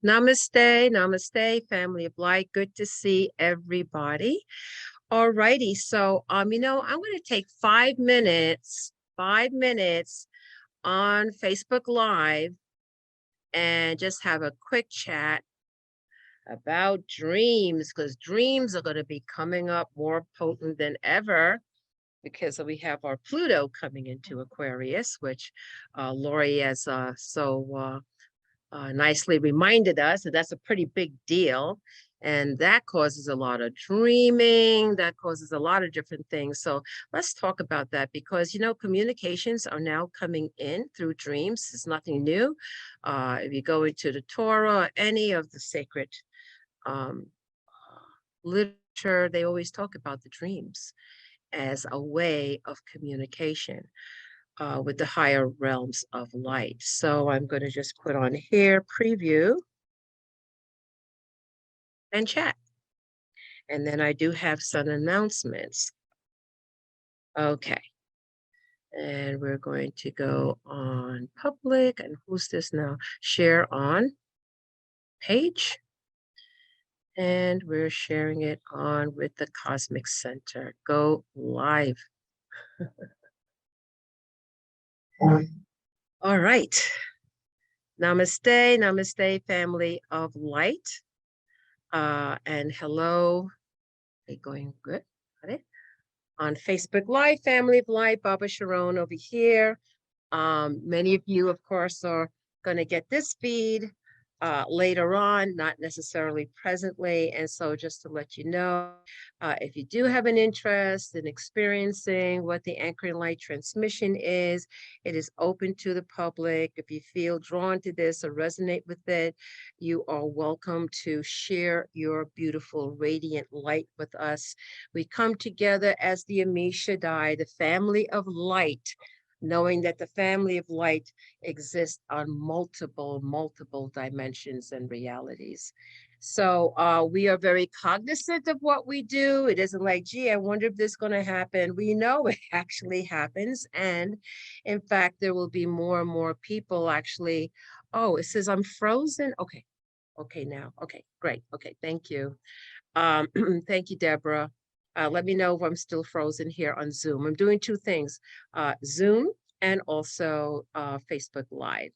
Namaste, namaste, family of light. Good to see everybody. All righty. So, I'm going to take 5 minutes on Facebook Live and just have a quick chat about dreams, because dreams are going to be coming up more potent than ever because we have our Pluto coming into Aquarius, which Lori has nicely reminded us that that's a pretty big deal. And that causes a lot of dreaming, that causes a lot of different things. So let's talk about that because, communications are now coming in through dreams. It's nothing new. If you go into the Torah, any of the sacred um, literature, they always talk about the dreams as a way of communication with the higher realms of light. So I'm going to just put on here, preview, and chat. And then I do have some announcements. Okay. And we're going to go on public. And who's this now? Share on page. And we're sharing it on with the Cosmic Center. Go live. All right. Namaste, namaste, family of light. And hello. Are going good? Got it? On Facebook Live, Family of Light, Baba Sharone over here. Many of you, of course, are going to get this feed later on, not necessarily presently. And so just to let you know, if you do have an interest in experiencing what the anchoring light transmission is, it is open to the public. If you feel drawn to this or resonate with it, you are welcome to share your beautiful radiant light with us. We come together as the Ami Shaddai, the family of light, knowing that the family of light exists on multiple dimensions and realities. So we are very cognizant of what we do. It isn't like, gee, I wonder if this is going to happen. We know it actually happens. And in fact, there will be more and more people actually. Oh, it says I'm frozen. Okay. Okay, now. Okay, great. Okay, thank you. Thank you, Deborah. Let me know if I'm still frozen here on Zoom. I'm doing two things, Zoom and also Facebook Live.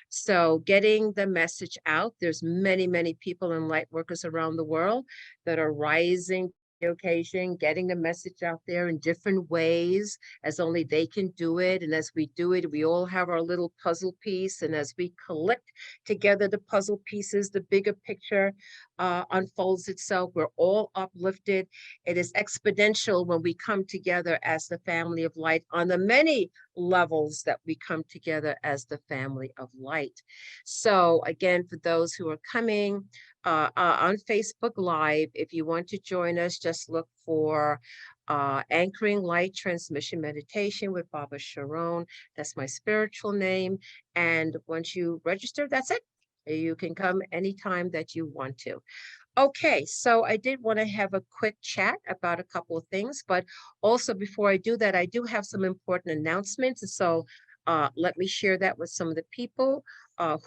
So getting the message out, there's many people and light workers around the world that are rising the occasion, getting the message out there in different ways as only they can do it. And as we do it, we all have our little puzzle piece. And as we collect together the puzzle pieces, the bigger picture unfolds itself. We're all uplifted. It is exponential when we come together as the family of light on the many levels that we come together as the family of light. So again, for those who are coming on Facebook Live, if you want to join us, just look for Anchoring Light Transmission Meditation with Baba Sharone. That's my spiritual name. And once you register, that's it. You can come anytime that you want to. Okay, so I did want to have a quick chat about a couple of things, but also before I do that, I do have some important announcements. So let me share that with some of the people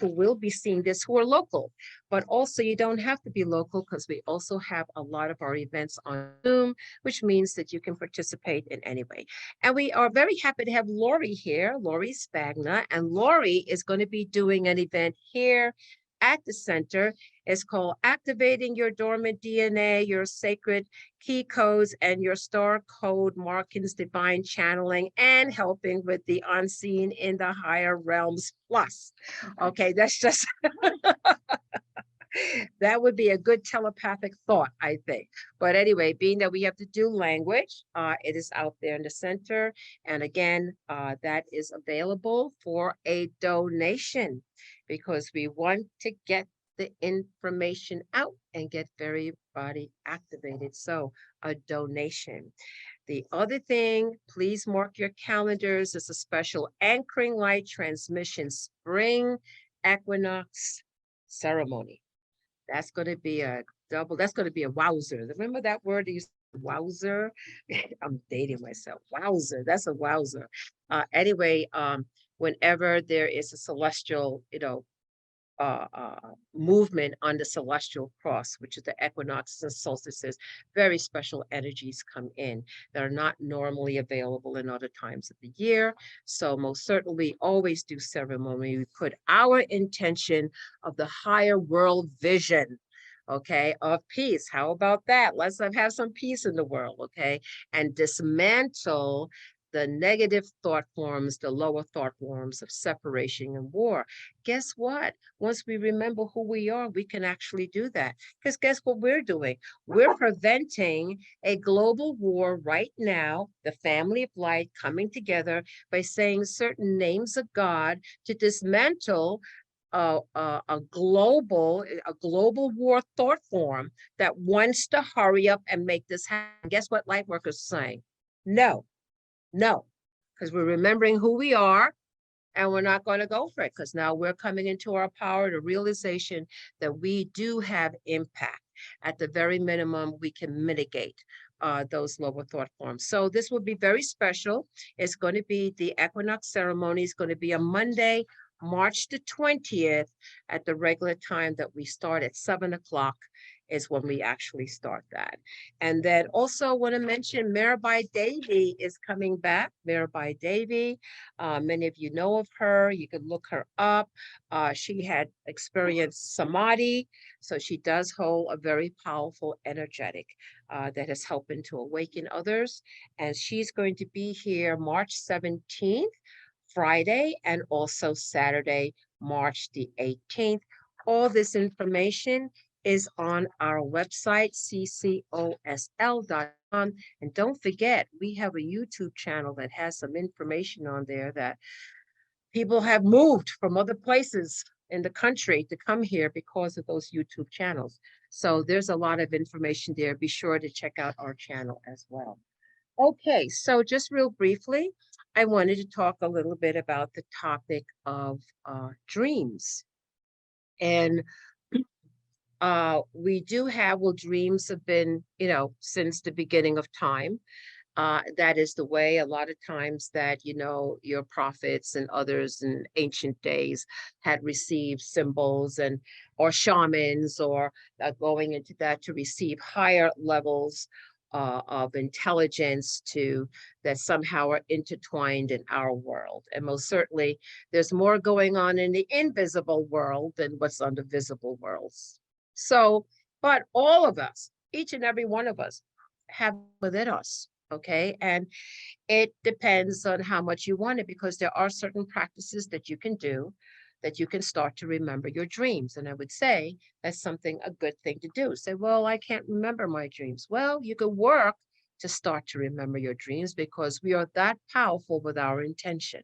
who will be seeing this who are local. But also you don't have to be local because we also have a lot of our events on Zoom, which means that you can participate in any way. And we are very happy to have Lori here, Lori Spagna, and Lori is going to be doing an event here at the center. It's called Activating Your Dormant DNA, Your Sacred Key Codes, and Your Star Code Markings, Divine Channeling, and Helping with the Unseen in the Higher Realms Plus. Okay, that's just... That would be a good telepathic thought, I think. But anyway, being that we have to do language, it is out there in the center. And again, that is available for a donation because we want to get the information out and get everybody activated. So a donation. The other thing, please mark your calendars. It's a special Anchoring Light Transmission Spring Equinox ceremony. That's going to be a double. That's going to be a wowzer. Remember that word? You said wowzer. I'm dating myself. Wowzer. That's a wowzer. Anyway, whenever there is a celestial, movement on the celestial cross, which is the equinoxes and solstices. Very special energies come in that are not normally available in other times of the year. So most certainly always do ceremony. We put our intention of the higher world vision, okay, of peace. How about that? Let's have some peace in the world, okay? And dismantle the negative thought forms, the lower thought forms of separation and war. Guess what? Once we remember who we are, we can actually do that. Because guess what we're doing? We're preventing a global war right now, the family of light coming together by saying certain names of God to dismantle a global war thought form that wants to hurry up and make this happen. Guess what light workers are saying? No, no, because we're remembering who we are and we're not going to go for it because now we're coming into our power, the realization that we do have impact. At the very minimum, we can mitigate those lower thought forms. So this will be very special. It's going to be the equinox ceremony. It's going to be a Monday, March the 20th at the regular time that we start at 7 o'clock is when we actually start that. And then also want to mention Mirabai Devi is coming back. Mirabai Devi, many of you know of her. You can look her up. She had experienced samadhi, so she does hold a very powerful energetic that is helping to awaken others. And she's going to be here March 17th, Friday, and also Saturday, March the 18th. All this information is on our website, ccosl.com. And don't forget, we have a YouTube channel that has some information on there that people have moved from other places in the country to come here because of those YouTube channels. So there's a lot of information there. Be sure to check out our channel as well. Okay, so just real briefly, I wanted to talk a little bit about the topic of dreams. And we do have, well, dreams have been, since the beginning of time. That is the way a lot of times that, your prophets and others in ancient days had received symbols and or shamans or going into that to receive higher levels of intelligence that somehow are intertwined in our world. And most certainly there's more going on in the invisible world than what's on the visible worlds. So, but all of us, each and every one of us have within us, okay? And it depends on how much you want it because there are certain practices that you can do that you can start to remember your dreams. And I would say that's a good thing to do. Say, well, I can't remember my dreams. Well, you could work to start to remember your dreams because we are that powerful with our intention.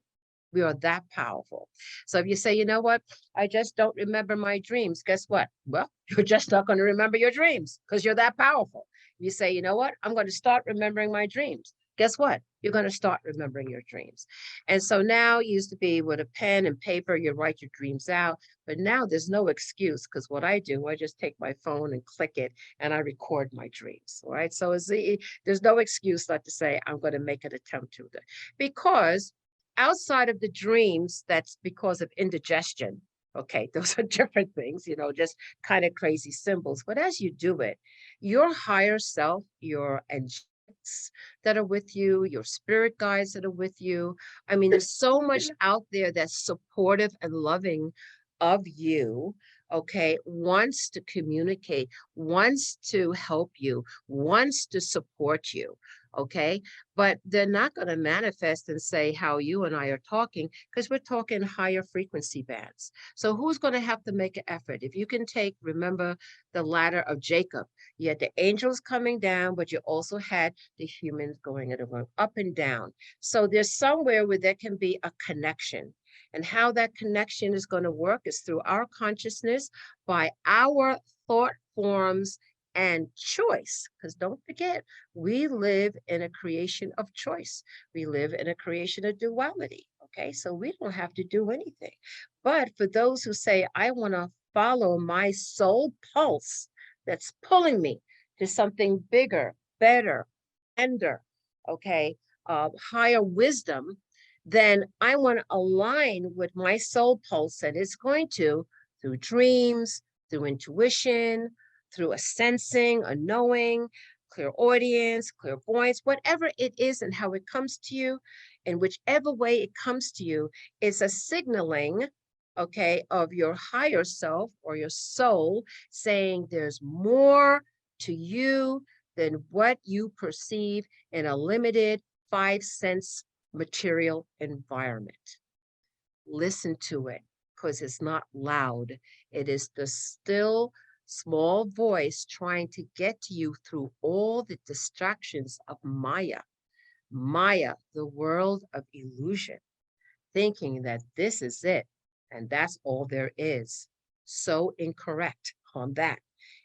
We are that powerful. So if you say, you know what, I just don't remember my dreams, guess what? Well, you're just not going to remember your dreams because you're that powerful. You say, you know what, I'm going to start remembering my dreams. Guess what? You're going to start remembering your dreams. And so now it used to be with a pen and paper, you write your dreams out. But now there's no excuse because what I do, I just take my phone and click it and I record my dreams. All right. So there's no excuse not to say, I'm going to make an attempt to it. Because outside of the dreams, that's because of indigestion. Okay, those are different things, just kind of crazy symbols. But as you do it, your higher self, your angelics that are with you, your spirit guides that are with you. I mean, there's so much out there that's supportive and loving of you, okay, wants to communicate, wants to help you, wants to support you. Okay, but they're not going to manifest and say how you and I are talking because we're talking higher frequency bands. So who's going to have to make an effort? If you can remember the ladder of Jacob, you had the angels coming down, but you also had the humans going up and down. So there's somewhere where there can be a connection. And how that connection is going to work is through our consciousness by our thought forms and choice, because don't forget, we live in a creation of choice. We live in a creation of duality, okay? So we don't have to do anything. But for those who say, I want to follow my soul pulse that's pulling me to something bigger, better, grander, okay, higher wisdom, then I want to align with my soul pulse, and it's going to through dreams, through intuition, through a sensing, a knowing, clairaudience, clairvoyance, whatever it is and how it comes to you, in whichever way it comes to you, it's a signaling, okay, of your higher self or your soul saying there's more to you than what you perceive in a limited 5 sense material environment. Listen to it because it's not loud. It is the still small voice trying to get to you through all the distractions of Maya. Maya, the world of illusion, thinking that this is it and that's all there is. So incorrect on that.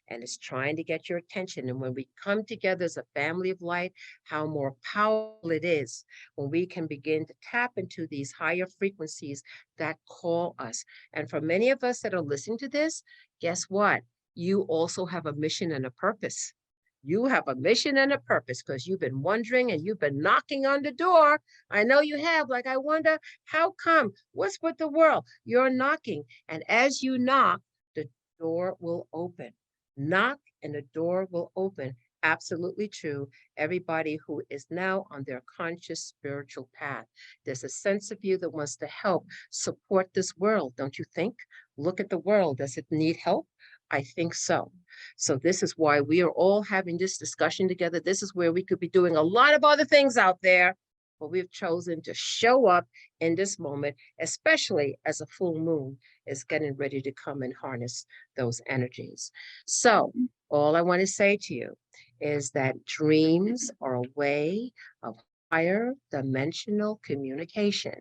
And it's trying to get your attention. And when we come together as a family of light, how more powerful it is when we can begin to tap into these higher frequencies that call us. And for many of us that are listening to this, guess what? You also have a mission and a purpose. You have a mission and a purpose because you've been wondering and you've been knocking on the door. I know you have. Like, I wonder, how come? What's with the world? You're knocking. And as you knock, the door will open. Knock and the door will open. Absolutely true. Everybody who is now on their conscious spiritual path, there's a sense of you that wants to help support this world, don't you think? Look at the world. Does it need help? I think so. So this is why we are all having this discussion together. This is where we could be doing a lot of other things out there, but we've chosen to show up in this moment, especially as a full moon is getting ready to come and harness those energies. So all I want to say to you is that dreams are a way of higher dimensional communication.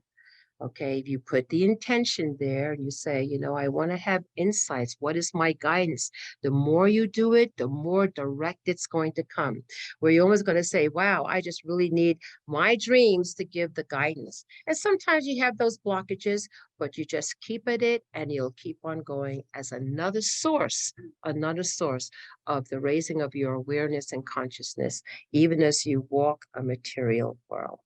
Okay, if you put the intention there and you say, you know, I want to have insights. What is my guidance? The more you do it, the more direct it's going to come. Where you're almost going to say, wow, I just really need my dreams to give the guidance. And sometimes you have those blockages, but you just keep at it and you'll keep on going as another source of the raising of your awareness and consciousness, even as you walk a material world.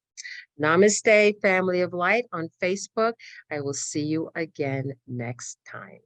Namaste, family of light on Facebook. I will see you again next time.